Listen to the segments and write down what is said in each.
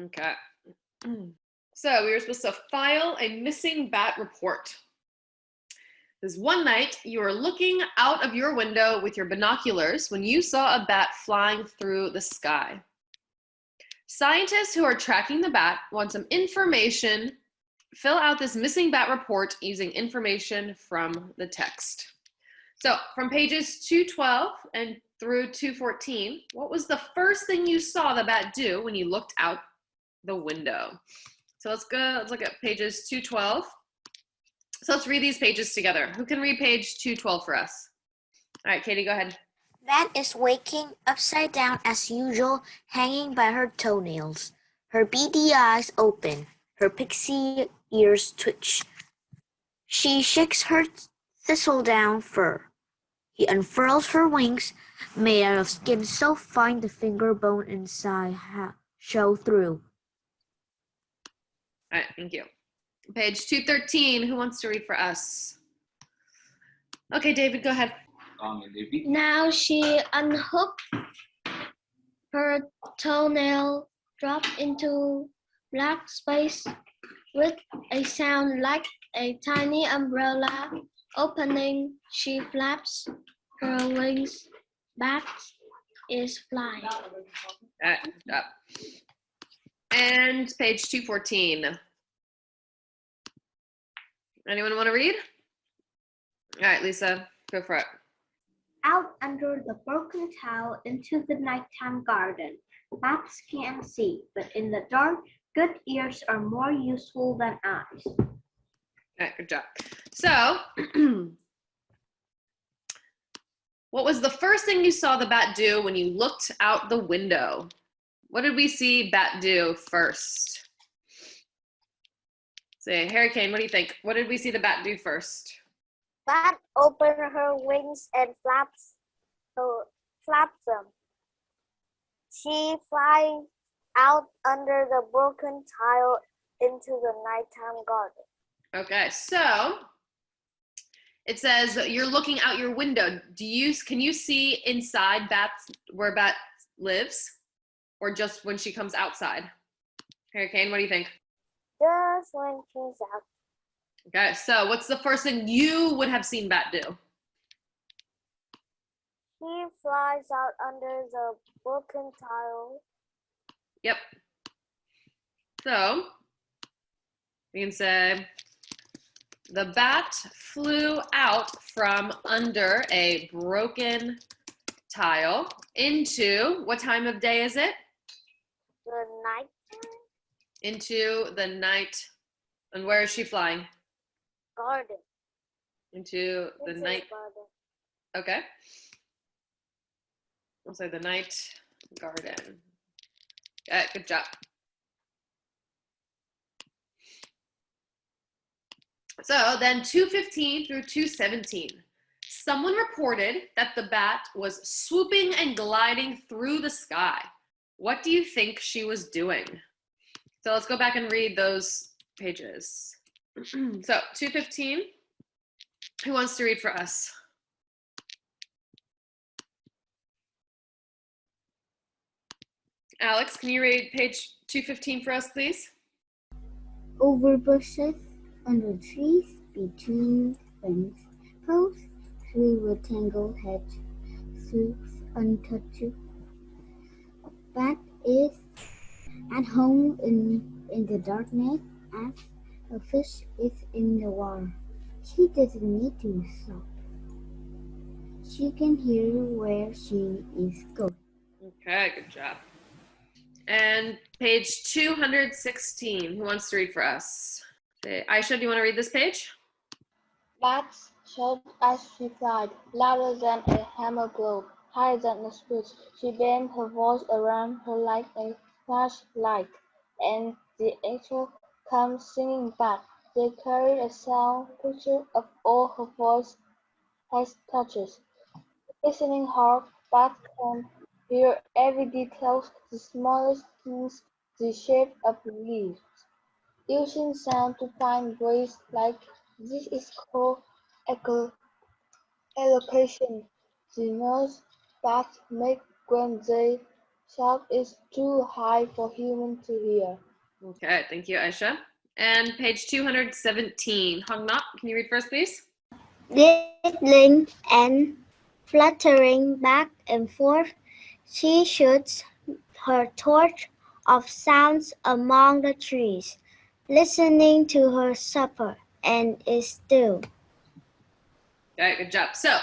Okay. So we were supposed to file a missing bat report. This one night, you were looking out of your window with your binoculars when you saw a bat flying through the sky. Scientists who are tracking the bat want some information. Fill out this missing bat report using information from the text. So from pages 212 and through 214, what was the first thing you saw the bat do when you looked out the window? So let's look at pages 212. So let's read these pages together. Who can read page 212 for us? All right, Katie, go ahead. Bat is waking upside down as usual, hanging by her toenails. Her beady eyes open. Her pixie ears twitch. She shakes her thistledown fur. He unfurls her wings, made out of skin so fine the finger bone inside show through. All right, thank you. Page 213, who wants to read for us? Okay, David, go ahead. Now she unhooked her toenail, dropped into black space with a sound like a tiny umbrella opening. She flaps her wings. Bat is flying. Good job. And page 214. Anyone want to read? All right, Lisa, go for it. Out under the broken tile into the nighttime garden. Bats can't see, but in the dark, good ears are more useful than eyes. All right, good job. So, what was the first thing you saw the bat do when you looked out the window? What did we see bat do first? Say, Harry Kane, what do you think? What did we see the bat do first? Bat open her wings and flaps them. She flies out under the broken tile into the nighttime garden. Okay, so it says you're looking out your window. Can you see inside where bat lives, or just when she comes outside? Harry Kane, what do you think? Just when she's out. Okay, so what's the first thing you would have seen bat do? He flies out under the broken tile. Yep. So we can say the bat flew out from under a broken tile into, what time of day is it? The night. Into the night. And where is she flying? Garden. Into the night. Garden. Okay. I'll say the night garden. Okay, good job. So then 215 through 217. Someone reported that the bat was swooping and gliding through the sky. What do you think she was doing? So let's go back and read those pages. So 215, who wants to read for us? Alex, can you read page 215 for us, please? Over bushes, under trees, between fence posts, through a tangled hedge, swoops untouched. Bat is at home in the darkness as a fish is in the water. She doesn't need to stop. She can hear where she is going. Okay, good job. And page 216, who wants to read for us? Okay, Aisha, do you want to read this page? Bats shouted as she flied, louder than a hammer blow, higher than a switch. She bent her voice around her like a flashlight, and the echo came singing back. They carried a sound picture of all her voice has touches. Listening hard, Bats can hear every detail, the smallest things, the shape of leaves. Using sound to find ways like this is called echolocation. The noise bats make when they Sound is too high for humans to hear. Okay, thank you, Aisha. And page 217. Hongnak, can you read first, please? Diddling and fluttering back and forth, she shoots her torch of sounds among the trees, listening to her supper, and is still. Okay, good job. So,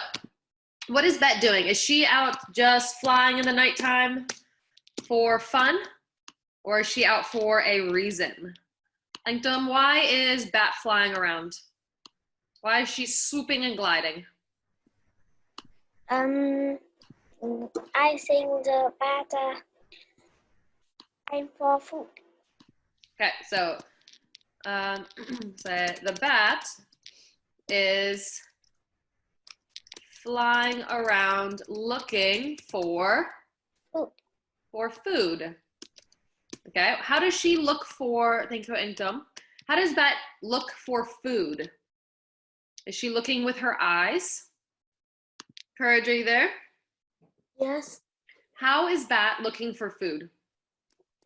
what is Bet doing? Is she out just flying in the nighttime for fun? Or is she out for a reason? Angdom, why is Bat flying around? Why is she swooping and gliding? I think the bat aim for food. Okay, so say the bat is flying around looking for food. Okay, how does she look for, thank you, Angdom. How does Bat look for food? Is she looking with her eyes? Courage, are you there? Yes, How is Bat looking for food?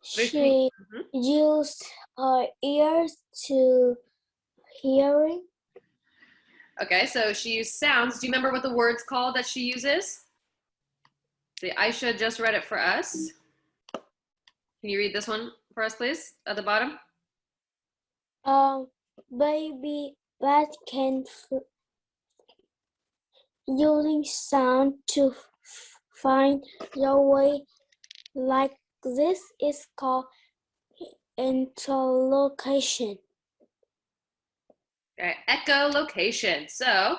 she used her ears to hearing. Okay, so she used sounds. Do you remember what the word's called that she uses? See, Aisha just read it for us. Can you read this one for us, please, at the bottom? Baby bat can using sound to find your way. Like this is called interlocution. Okay, echolocation. So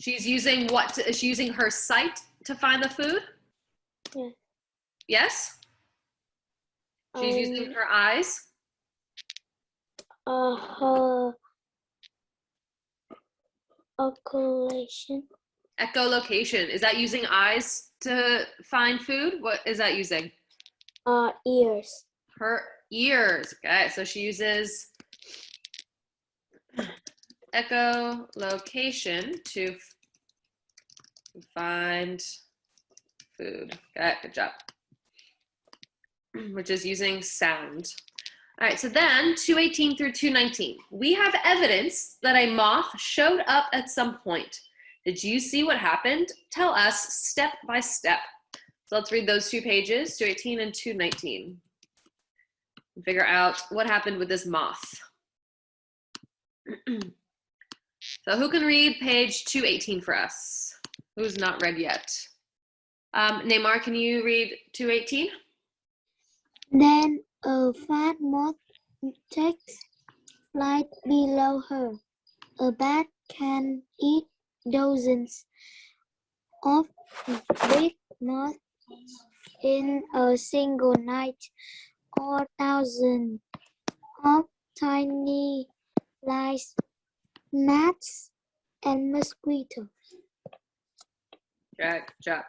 she's using what? Is she using her sight to find the food? Yeah. Yes? She's using her eyes? Her echolocation. Echolocation. Is that using eyes to find food? What is that using? Ears. Her ears. Okay, so she uses echolocation to find food. Okay, good job. Which is using sound. All right, so then 218 through 219. We have evidence that a moth showed up at some point. Did you see what happened? Tell us step by step. So let's read those 2 pages, 218 and 219. And figure out what happened with this moth. So who can read page 218 for us? Who's not read yet? Neymar, can you read 218? Then a fat moth takes flight below her. A bat can eat dozens of big moths in a single night, or thousands of tiny flies, gnats, and mosquitoes. Good job.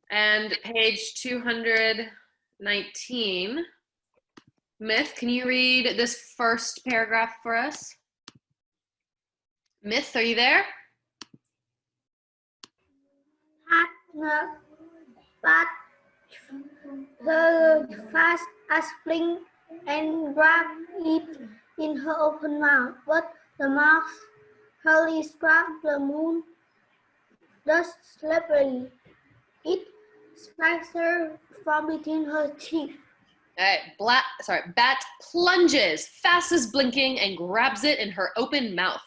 And page 219. Myth, can you read this first paragraph for us? Myth, are you there? But her fast as fling and grabbed it in her open mouth, but the mouse hurriedly scratched the moon dust slippery. It snatched her from between her teeth. All right, Bat plunges, fast as blinking, and grabs it in her open mouth.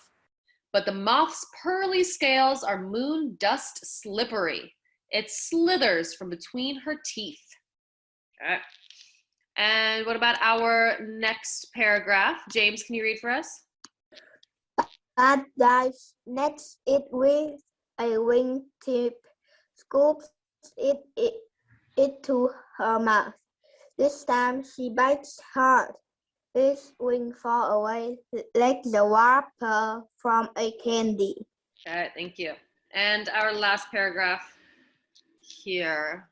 But the moth's pearly scales are moon dust slippery. It slithers from between her teeth. Okay. And what about our next paragraph? James, can you read for us? Bat dives next it with a wingtip, scoops it to her mouth. This time she bites hard. Its wing fall away like the wrapper from a candy. Okay, thank you. And our last paragraph here.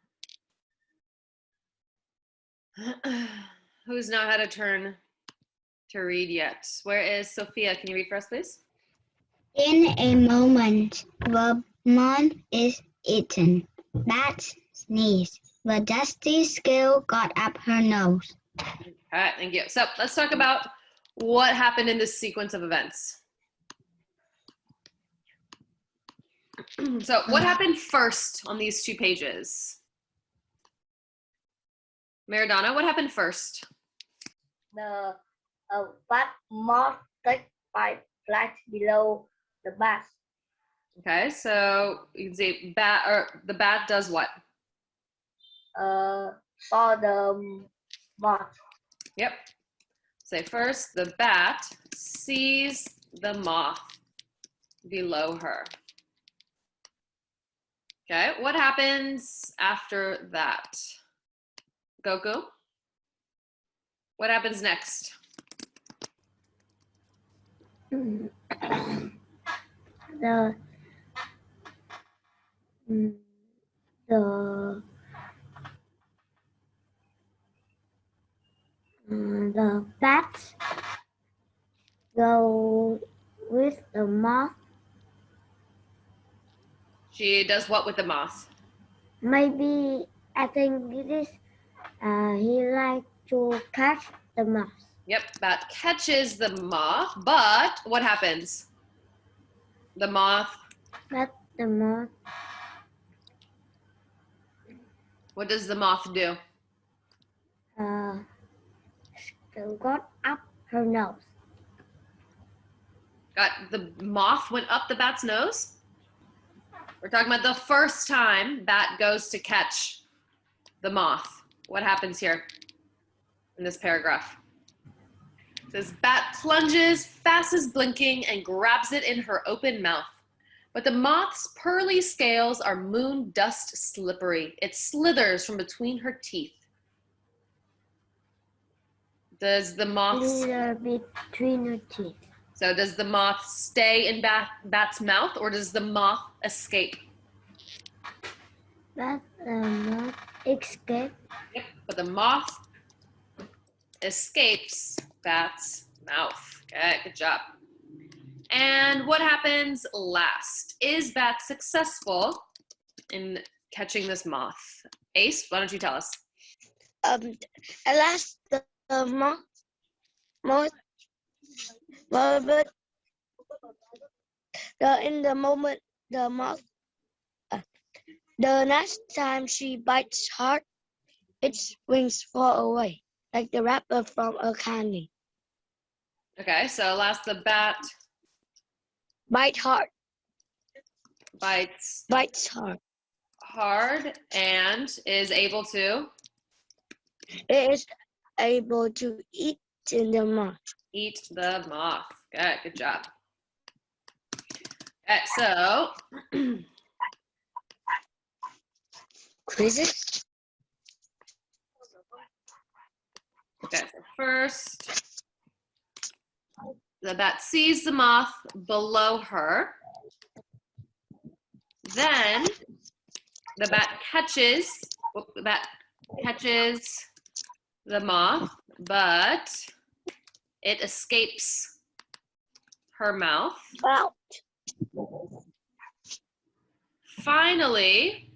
Who's not had a turn to read yet? Where is Sophia? Can you read for us, please? In a moment, the moth is eaten. Bat sneezes. The dusty scale got up her nose. All right, thank you. So let's talk about what happened in this sequence of events. So what happened first on these 2 pages? Maradona, what happened first? The bat moth take 5 flights below the bat. Okay, so you can see the bat does what? Saw the moth. Yep. Say first, the bat sees the moth below her. Okay, what happens after that? Goku? What happens next? The bat go with the moth. She does what with the moth? Maybe I think it is he like to catch the moth. Yep, bat catches the moth, but what happens? The moth, But the moth what does the moth do? still got up her nose. The moth went up the bat's nose? We're talking about the first time bat goes to catch the moth. What happens here in this paragraph? It says, bat plunges, fast as blinking, and grabs it in her open mouth. But the moth's pearly scales are moon dust slippery. It slithers from between her teeth. Does the moth... Slither between her teeth. So does the moth stay in bat's mouth, or does the moth escape? But the moth escaped. Yep, but the moth escapes bat's mouth. Okay, good job. And what happens last? Is bat successful in catching this moth? Ace, why don't you tell us? At last, the moth, but in the moment, the moth, the next time she bites hard, its wings fall away, like the wrapper from a candy. Okay, so last the bat Bite hard, bites bites hard. hard and is able to It is able to eat in the moth. eat the moth. Okay, good job. Okay, so Quizzes? okay, so first the bat sees the moth below her. Then the bat catches the moth, but it escapes her mouth. Out. Finally,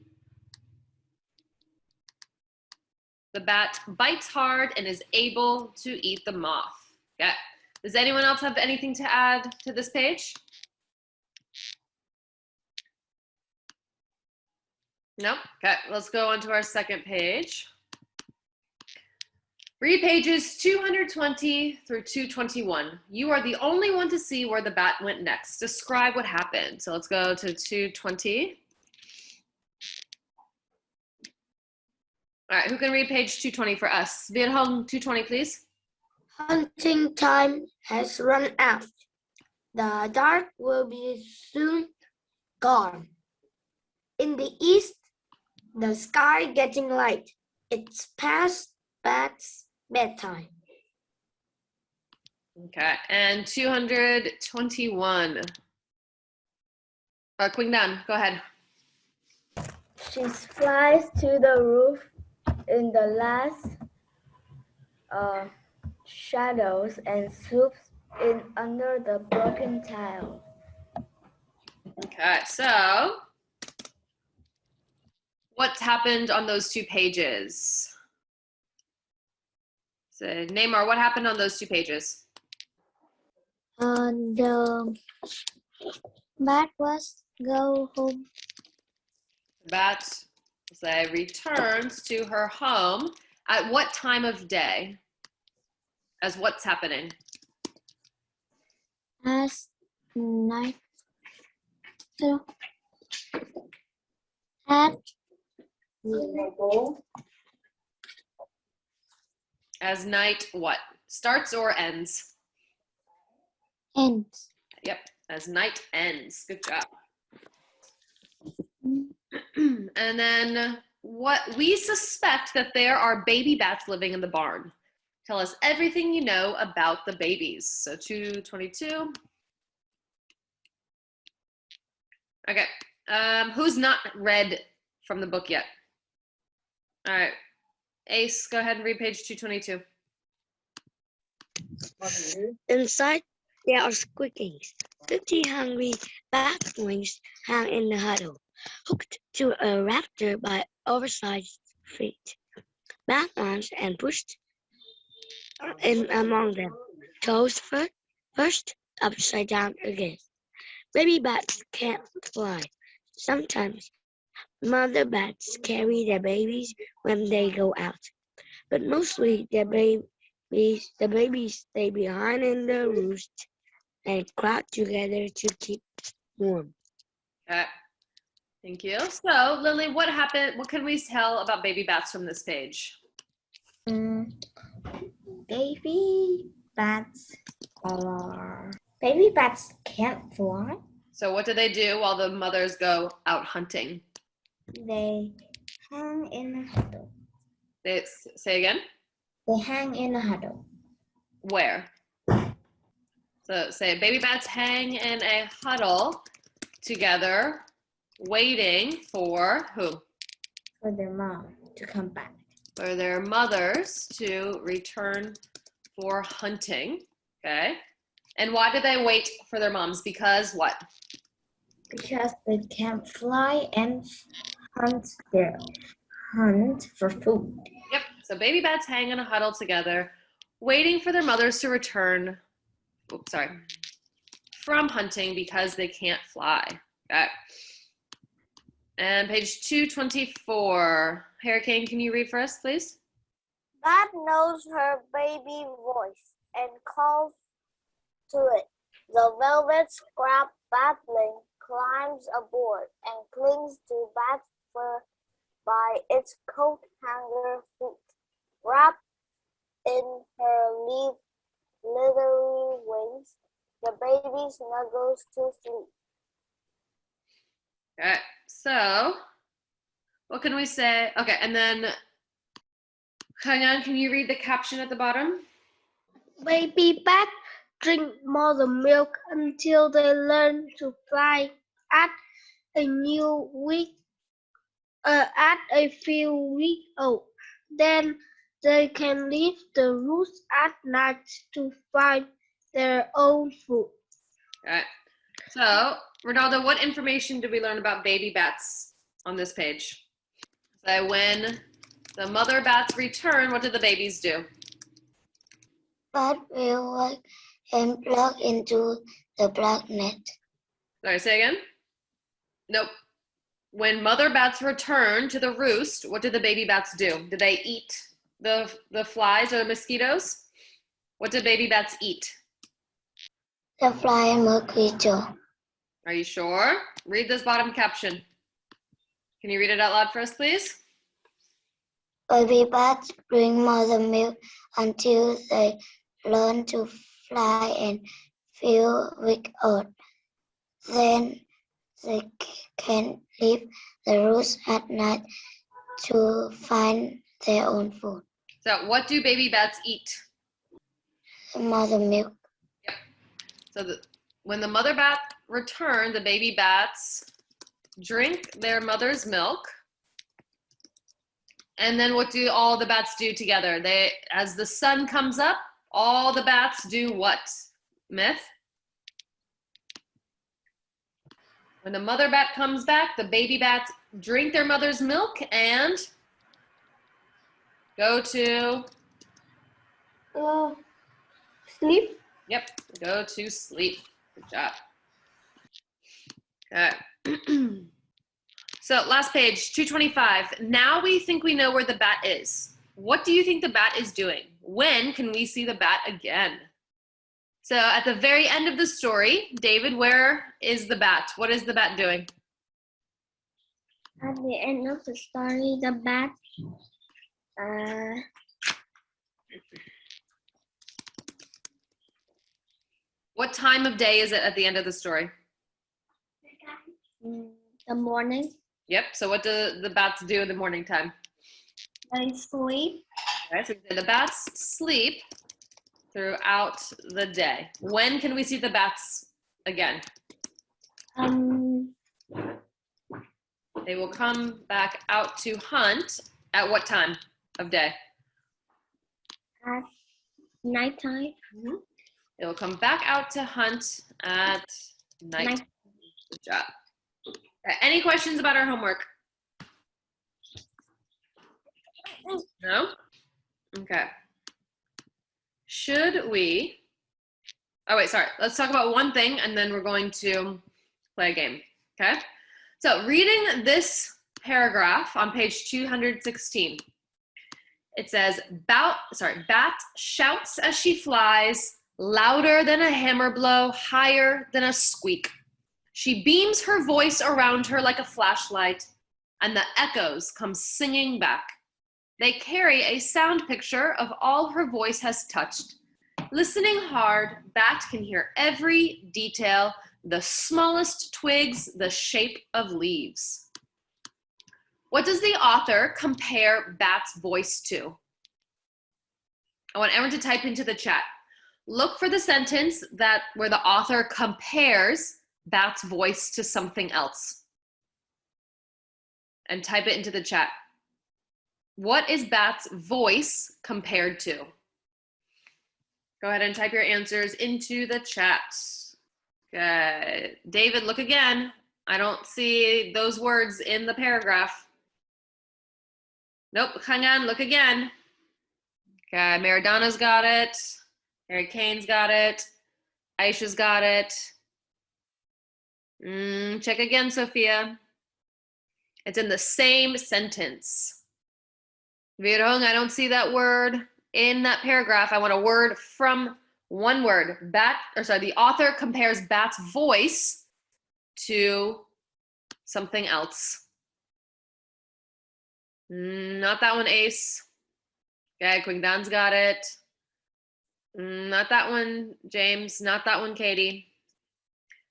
the bat bites hard and is able to eat the moth. Okay. Does anyone else have anything to add to this page? No? Okay, let's go on to our second page. Read pages 220 through 221. You are the only one to see where the bat went next. Describe what happened. So let's go to 220. All right, who can read page 220 for us? Virhong, 220, please. Hunting time has run out. The dark will be soon gone. In the east, the sky getting light. It's past bat's bedtime. Okay, and 221. Qingdan, go ahead. She flies to the roof in the last shadows and swoops in under the broken tile. What's happened on those 2 pages? So, Neymar, what happened on those 2 pages? The bat was go home. The bat, say, returns to her home at what time of day? As what's happening? As night. At As night what? Starts or ends? ends. Yep, as night ends. Good job. And then what we suspect that there are baby bats living in the barn. Tell us everything you know about the babies. So 222. Okay. Who's not read from the book yet? All right. Ace, go ahead and read page 222. Inside there are squeakings. 50 hungry bat wings hang in the huddle, hooked to a rafter by oversized feet. Bat arms and pushed in among them, toes first, upside down again. Baby bats can't fly. Sometimes mother bats carry their babies when they go out, but mostly the babies stay behind in the roost and crowd together to keep warm. Okay. Thank you. So, Lily, what happened? What can we tell about baby bats from this page? Baby bats can't fly. So what do they do while the mothers go out hunting? They hang in a huddle. They say again? They hang in a huddle. Where? So say baby bats hang in a huddle together, waiting for who? For their mom to come back. For their mothers to return for hunting. Okay. And why do they wait for their moms? Because what? Because they can't fly and hunt for food. Yep. So baby bats hang in a huddle together, waiting for their mothers to return. From hunting because they can't fly. Okay. And page 224. Hurricane, can you read for us, please? Bat knows her baby voice and calls to it. The velvet scrap batling climbs aboard and clings to Bat's fur by its coat hanger feet. Wrapped in her leathery wings, the baby snuggles to sleep. Okay, so what can we say? Okay, and then Kanyan, can you read the caption at the bottom? Baby bat drink mother milk until they learn to fly. At a few weeks old, then they can leave the roost at night to find their own food. Okay, so Ronaldo, what information did we learn about baby bats on this page? So when the mother bats return, what do the babies do? Bat will work and plug into the black net. Sorry, say again? Nope. When mother bats return to the roost, what do the baby bats do? Do they eat the flies or the mosquitoes? What do baby bats eat? The fly and mosquito. Are you sure? Read this bottom caption. Can you read it out loud for us, please? Baby bats drink mother milk until they learn to fly and feel weak out. Then they can leave the roost at night to find their own food. So what do baby bats eat? Mother milk. Yep. So when the mother bat return, the baby bats drink their mother's milk. And then what do all the bats do together? As the sun comes up, all the bats do what? Myth? When the mother bat comes back, the baby bats drink their mother's milk and go to, Sleep. yep, go to sleep. Good job. Okay. So last page, 225. Now we think we know where the bat is. What do you think the bat is doing? When can we see the bat again? So at the very end of the story, David, where is the bat? What is the bat doing? At the end of the story, the bat What time of day is it at the end of the story? the morning. Yep, so what do the bats do in the morning time? They sleep. Okay, so the bats sleep throughout the day. When can we see the bats again? They will come back out to hunt at what time of day? At nighttime. They will come back out to hunt at night. Good job. Okay, any questions about our homework? No? Okay. Should we, oh wait, sorry. Let's talk about one thing and then we're going to play a game, okay? So reading this paragraph on page 216, it says, bat shouts as she flies, louder than a hammer blow, higher than a squeak. She beams her voice around her like a flashlight, and the echoes come singing back. They carry a sound picture of all her voice has touched. Listening hard, Bat can hear every detail, the smallest twigs, the shape of leaves. What does the author compare Bat's voice to? I want everyone to type into the chat. Look for the sentence where the author compares Bat's voice to something else. And type it into the chat. What is Bat's voice compared to? Go ahead and type your answers into the chat. Good. David, look again. I don't see those words in the paragraph. Nope, hang on, look again. Okay, Maradonna's got it. Harry Kane's got it. Aisha's got it. Check again, Sophia. It's in the same sentence. Virong, I don't see that word in that paragraph. I want a word from one word. The author compares Bat's voice to something else. Not that one, Ace. Okay, Qingdan's got it. Not that one, James. Not that one, Katie.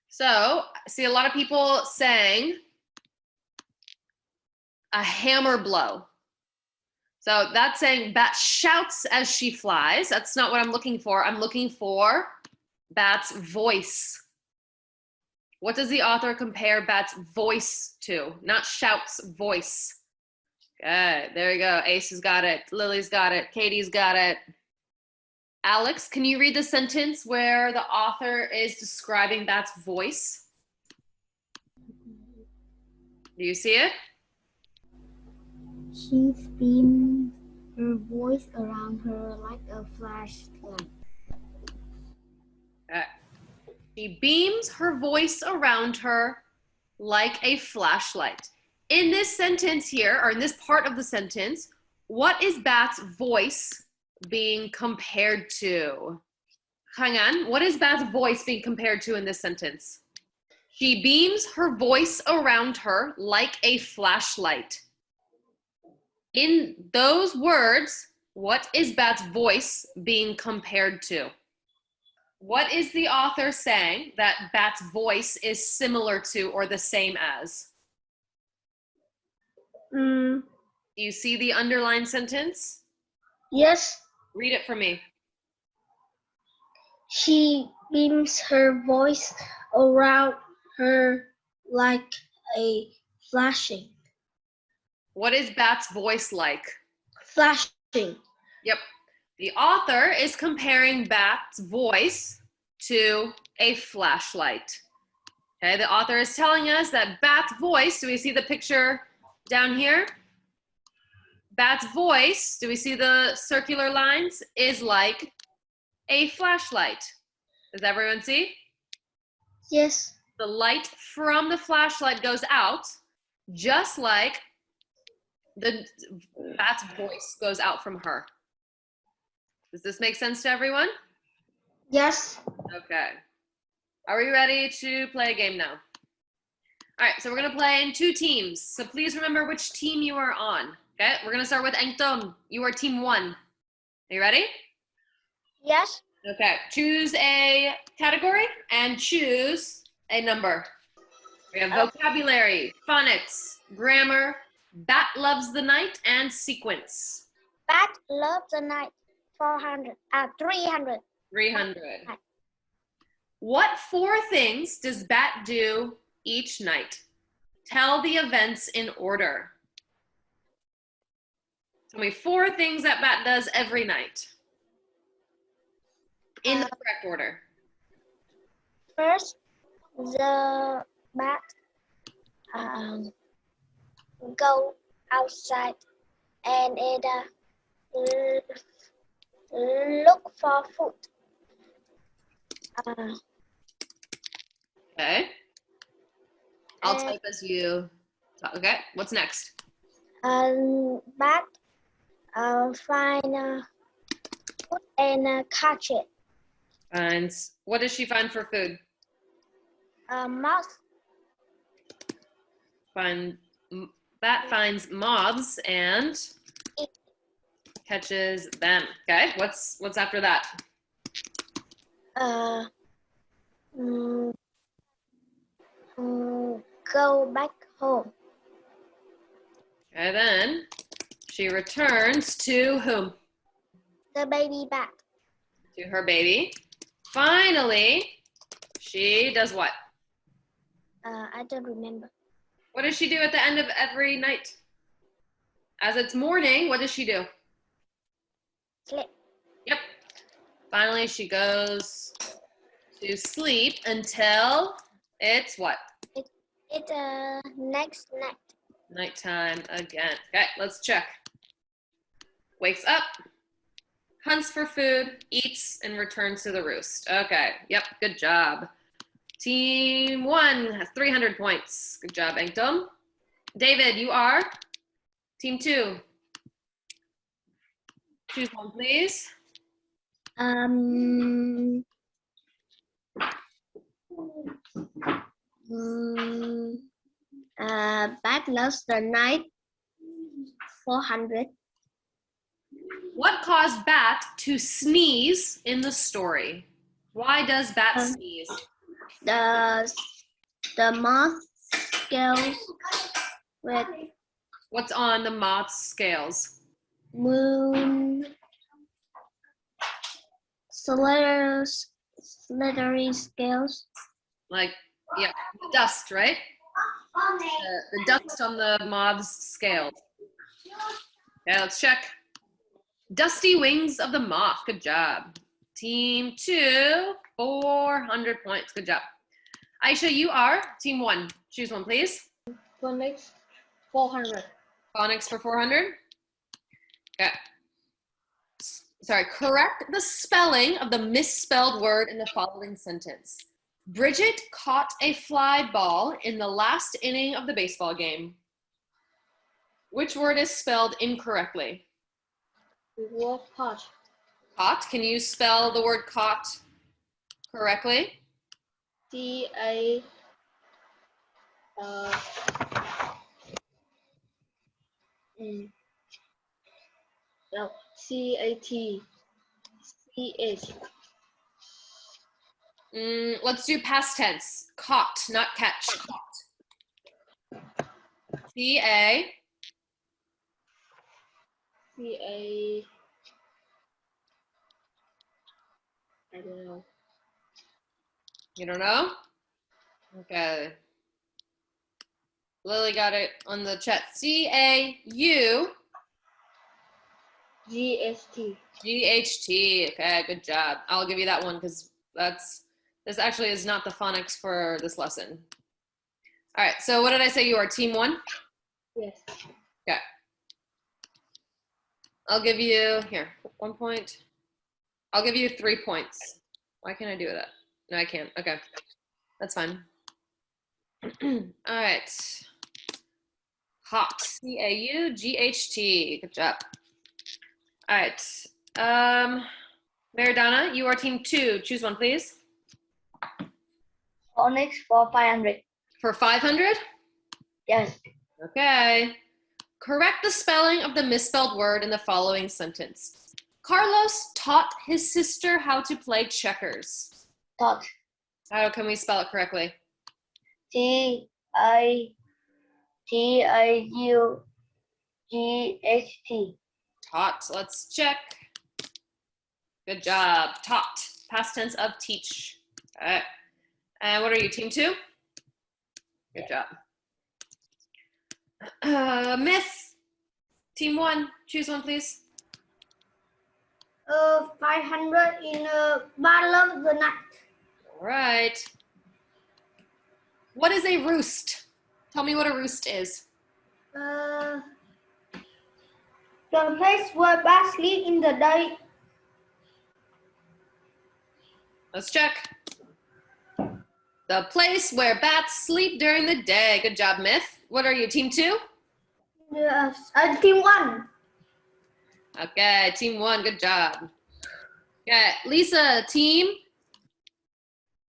So, I see a lot of people saying a hammer blow. So that's saying Bat shouts as she flies. That's not what I'm looking for. I'm looking for Bat's voice. What does the author compare Bat's voice to? Not shouts, voice. Good, there you go. Ace has got it. Lily's got it. Katie's got it. Alex, can you read the sentence where the author is describing Bat's voice? Do you see it? She beams her voice around her like a flashlight. Okay. She beams her voice around her like a flashlight. In this sentence here, or in this part of the sentence, what is Bat's voice being compared to? Hang on, what is Bat's voice being compared to in this sentence? She beams her voice around her like a flashlight. In those words, what is Bat's voice being compared to? What is the author saying that Bat's voice is similar to or the same as? Do you see the underlined sentence? Yes. Read it for me. She beams her voice around her like a flashing. What is Bat's voice like? Flashing. Yep. The author is comparing Bat's voice to a flashlight. Okay, the author is telling us that Bat's voice, do we see the picture down here? Bat's voice, do we see the circular lines, is like a flashlight. Does everyone see? Yes. The light from the flashlight goes out, just like the Bat's voice goes out from her. Does this make sense to everyone? Yes. Okay. Are we ready to play a game now? All right, so we're gonna play in 2 teams. So please remember which team you are on. Okay, we're gonna start with Engtom. You are team 1. Are you ready? Yes. Okay, choose a category and choose a number. We have vocabulary, phonics, grammar, Bat loves the night, and sequence. Bat loves the night. 300. 300. What 4 things does Bat do each night? Tell the events in order. Tell me 4 things that Bat does every night. In the correct order. First, the bat go outside and it look for food. Okay. I'll type as you. Okay, what's next? Bat find food and catch it. Finds. What does she find for food? Mouse. Bat finds moths and catches them. Okay, what's after that? Go back home. Okay, then she returns to whom? The baby bat. To her baby. Finally, she does what? I don't remember. What does she do at the end of every night? As it's morning, what does she do? Sleep. Yep. Finally, she goes to sleep until it's what? It's next night. Nighttime again. Okay, let's check. Wakes up, hunts for food, eats, and returns to the roost. Okay, yep, good job. Team 1 has 300 points. Good job, Engtom. David, you are team 2. Choose one, please. Bat loves the night. 400. What caused Bat to sneeze in the story? Why does Bat sneeze? The moth scales with What's on the moth's scales? moon slithery scales. Like, yeah, the dust, right? The dust on the moth's scales. Okay, let's check. Dusty wings of the moth. Good job. Team 2, 400 points. Good job. Aisha, you are team 1. Choose one, please. Phonics, 400. Phonics for 400. Okay. Sorry, correct the spelling of the misspelled word in the following sentence. Bridget caught a fly ball in the last inning of the baseball game. Which word is spelled incorrectly? The word caught. Caught. Can you spell the word caught correctly? C-A no, C-A-T-C-H. Let's do past tense. Caught, not catch. Caught. C-A. C-A. I don't know. You don't know? Okay. Lily got it on the chat. C-A-U. G-S-T. G-H-T. Okay, good job. I'll give you that one because that's This actually is not the phonics for this lesson. All right, so what did I say you are, team 1? Yes. Okay. I'll give you, here, 1 point. I'll give you 3 points. Why can't I do that? No, I can't. Okay, that's fine. All right. Haught, C-A-U-G-H-T. Good job. All right. Maradona, you are team 2. Choose one, please. Phonics for 500. For 500? Yes. Okay. Correct the spelling of the misspelled word in the following sentence. Carlos taught his sister how to play checkers. Taught. How can we spell it correctly? T-I-T-I-U-G-H-T. Taught. Let's check. Good job. Taught. Past tense of teach. All right. And what are you, team 2? Good job. Myth. Team 1. Choose one, please. 500 in a battle of the night. All right. What is a roost? Tell me what a roost is. The place where bats sleep in the day. Let's check. The place where bats sleep during the day. Good job, Myth. What are you, team 2? Yes, team 1. Okay, team 1. Good job. Okay, Lisa, team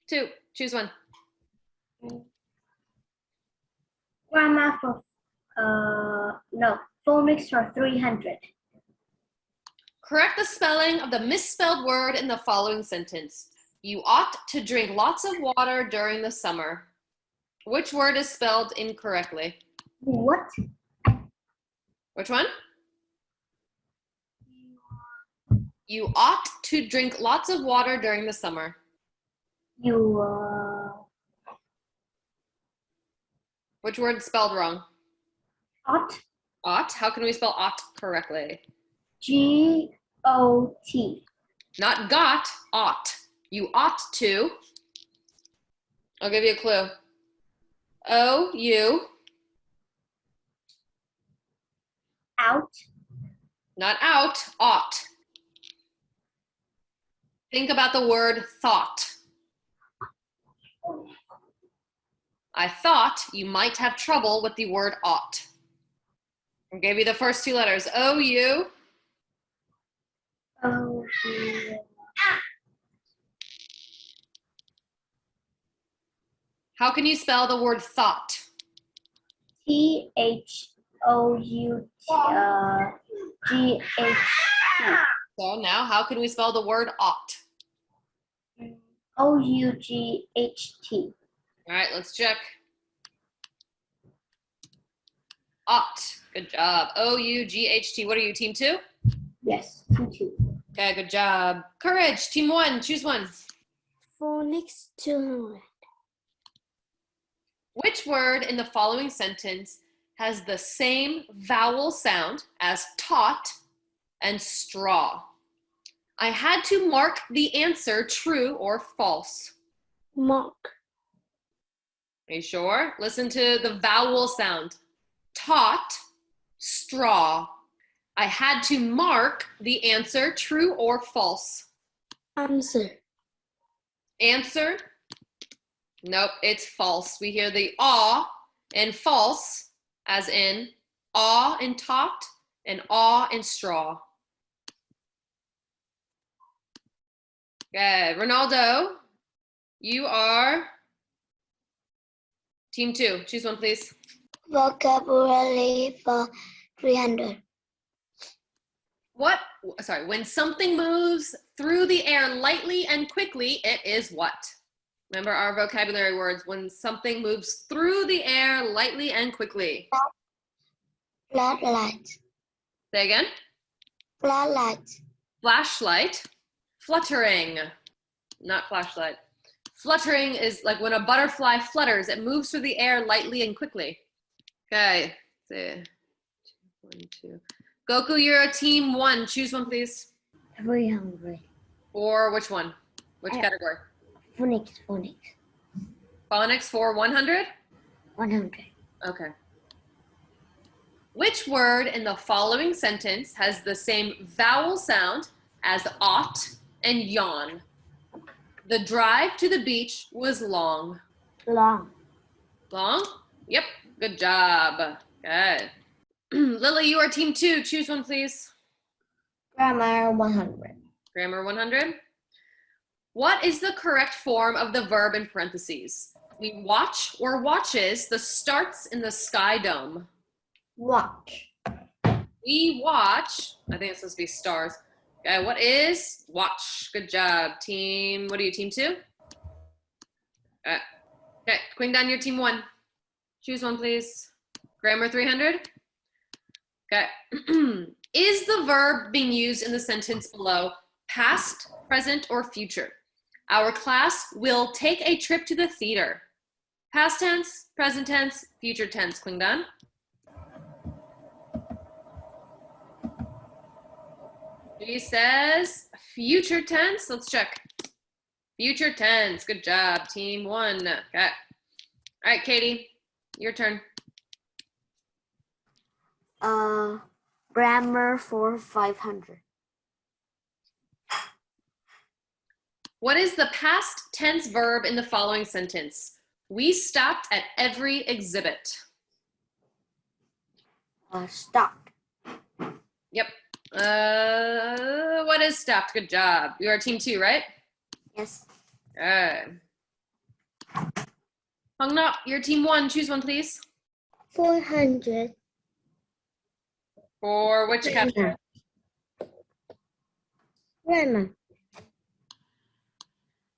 2. Choose one. Grammar for phonics for 300. Correct the spelling of the misspelled word in the following sentence. You ought to drink lots of water during the summer. Which word is spelled incorrectly? What? Which one? You ought to drink lots of water during the summer. You Which word is spelled wrong? ought. Ought. How can we spell ought correctly? G-O-T. Not got, ought. You ought to. I'll give you a clue. O-U. Out. Not out, ought. Think about the word thought. I thought you might have trouble with the word ought. I gave you the first 2 letters. O-U. O-U. How can you spell the word thought? T-H-O-U-G-H-T. So now, how can we spell the word ought? O-U-G-H-T. All right, let's check. Ought. Good job. O-U-G-H-T. What are you, team 2? Yes, T2. Okay, good job. Courage, team 1. Choose one. Phonics 200. Which word in the following sentence has the same vowel sound as taught and straw? I had to mark the answer true or false. Mark. Are you sure? Listen to the vowel sound. Taught, straw. I had to mark the answer true or false. Answer. Answer? Nope, it's false. We hear the aw in false, as in awe in taught and awe in straw. Okay, Ronaldo, you are team 2. Choose one, please. Vocabulary for 300. When something moves through the air lightly and quickly, it is what? Remember our vocabulary words. When something moves through the air lightly and quickly. Floodlight. Say again. Floodlight. Flashlight. Fluttering. Not flashlight. Fluttering is like when a butterfly flutters. It moves through the air lightly and quickly. Okay. 1, 2. Goku, you're a team 1. Choose one, please. 300. Or which one? Which category? Phonics. Phonics for 100? 100. Okay. Which word in the following sentence has the same vowel sound as ought and yawn? The drive to the beach was long. Long. Long? Yep. Good job. Good. Lily, you are team 2. Choose one, please. Grammar 100. Grammar 100. What is the correct form of the verb in parentheses? We watch or watches the starts in the sky dome. Watch. We watch. I think it's supposed to be stars. Okay, what is watch? Good job, team. What are you, team 2? Okay, Queen Dun, you're team 1. Choose one, please. Grammar 300. Okay. Is the verb being used in the sentence below past, present, or future? Our class will take a trip to the theater. Past tense, present tense, future tense. Queen Dun. She says future tense. Let's check. Future tense. Good job, team 1. Okay. All right, Katie, your turn. Grammar for 500. What is the past tense verb in the following sentence? We stopped at every exhibit. Stopped. Yep. What is stopped? Good job. You are team 2, right? Yes. Good. Hung Nok, you're team 1. Choose one, please. 400. For which category? Grammar.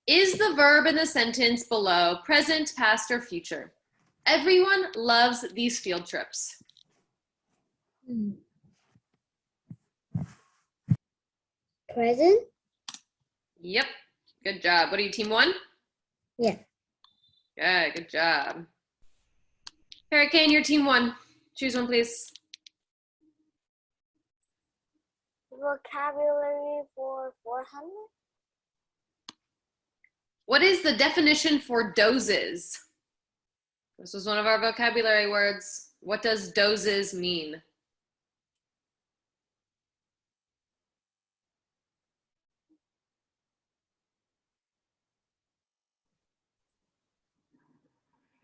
Is the verb in the sentence below present, past, or future? Everyone loves these field trips. Present. Yep. Good job. What are you, team 1? Yeah. Good job. Hurricane, you're team 1. Choose one, please. Vocabulary for 400. What is the definition for dozes? This was one of our vocabulary words. What does dozes mean?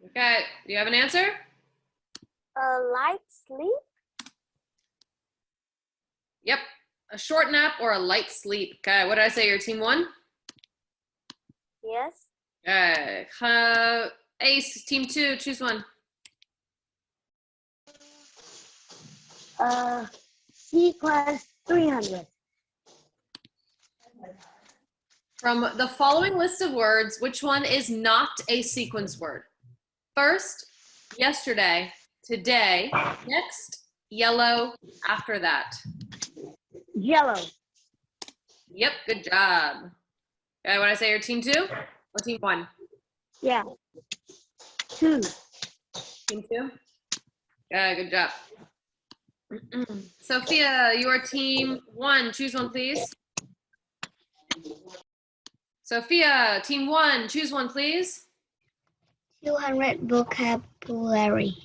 Okay, do you have an answer? Light sleep. Yep, a short nap or a light sleep. Okay, what did I say? You're team 1? Yes. Okay, Ace, team 2, choose one. Sequence 300. From the following list of words, which one is not a sequence word? First, yesterday, today, next, yellow, after that. Yellow. Yep, good job. Okay, what did I say? You're team 2 or team 1? Yeah. 2. Team 2? Good job. Sophia, you are team 1. Choose one, please. Sophia, team 1. Choose one, please. 200 vocabulary.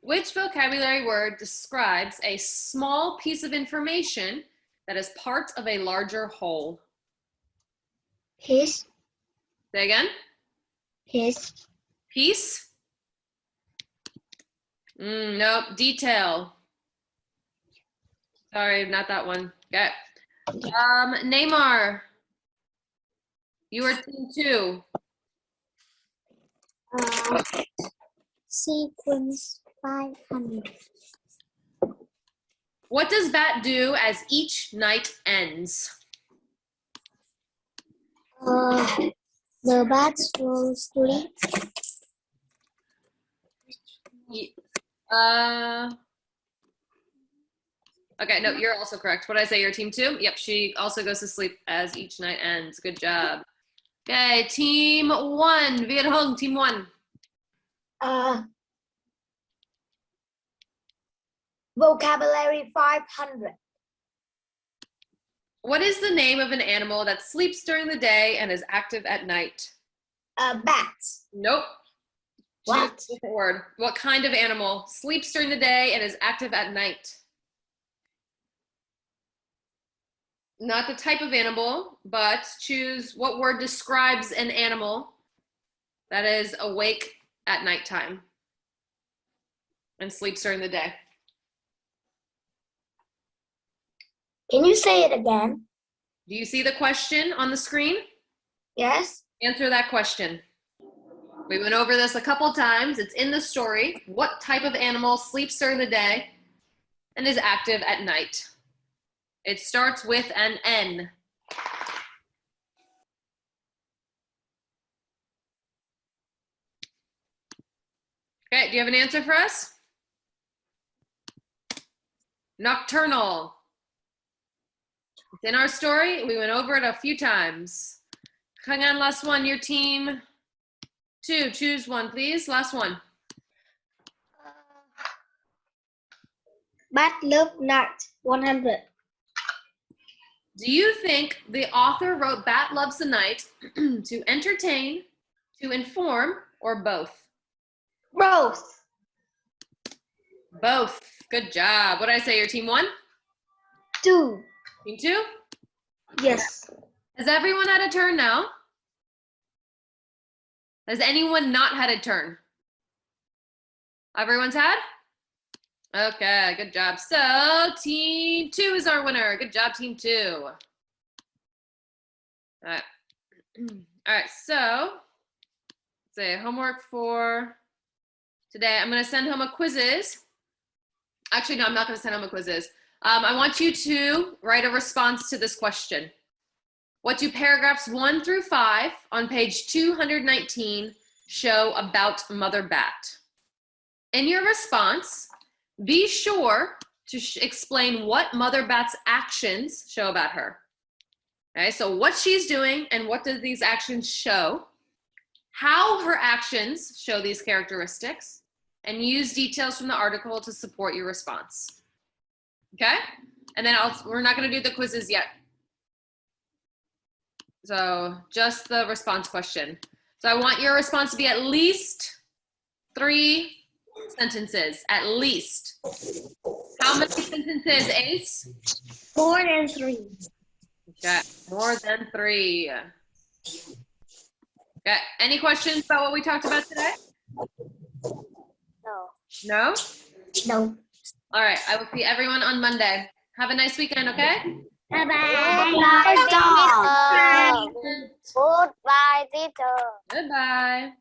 Which vocabulary word describes a small piece of information that is part of a larger whole? His. Say again. His. Piece? Nope. Detail. Sorry, not that one. Okay. Neymar, you are team 2. Sequence 500. What does Bat do as each night ends? The bats will sleep. Okay, no, you're also correct. What did I say? You're team 2? Yep, she also goes to sleep as each night ends. Good job. Okay, team 1. Viet Hung, team 1. Vocabulary 500. What is the name of an animal that sleeps during the day and is active at night? Bats. Nope. What? Choose a different word. What kind of animal sleeps during the day and is active at night? Not the type of animal, but choose what word describes an animal that is awake at nighttime and sleeps during the day. Can you say it again? Do you see the question on the screen? Yes. Answer that question. We went over this a couple times. It's in the story. What type of animal sleeps during the day and is active at night? It starts with an N. Okay, do you have an answer for us? Nocturnal. It's in our story. We went over it a few times. Hang on, last one. Your team 2. Choose one, please. Last one. Bat love night. 100. Do you think the author wrote Bat Loves the Night to entertain, to inform, or both? Both. Both. Good job. What did I say? Your team 1? 2. Team 2? Yes. Has everyone had a turn now? Has anyone not had a turn? Everyone's had? Okay, good job. So team 2 is our winner. Good job, team 2. All right. All right, so say homework for today. I'm going to send home a quizzes. Actually, no, I'm not going to send home a quizzes. I want you to write a response to this question. What do paragraphs 1 through 5 on page 219 show about Mother Bat? In your response, be sure to explain what Mother Bat's actions show about her. Okay, so what she's doing and what do these actions show, how her actions show these characteristics, and use details from the article to support your response. Okay? And then we're not going to do the quizzes yet. So just the response question. So I want your response to be at least 3 sentences, at least. How many sentences, Ace? More than 3. Okay, more than 3. Okay, any questions about what we talked about today? No. No? No. All right, I will see everyone on Monday. Have a nice weekend, okay? Goodbye, teacher. Goodbye, teacher. Goodbye.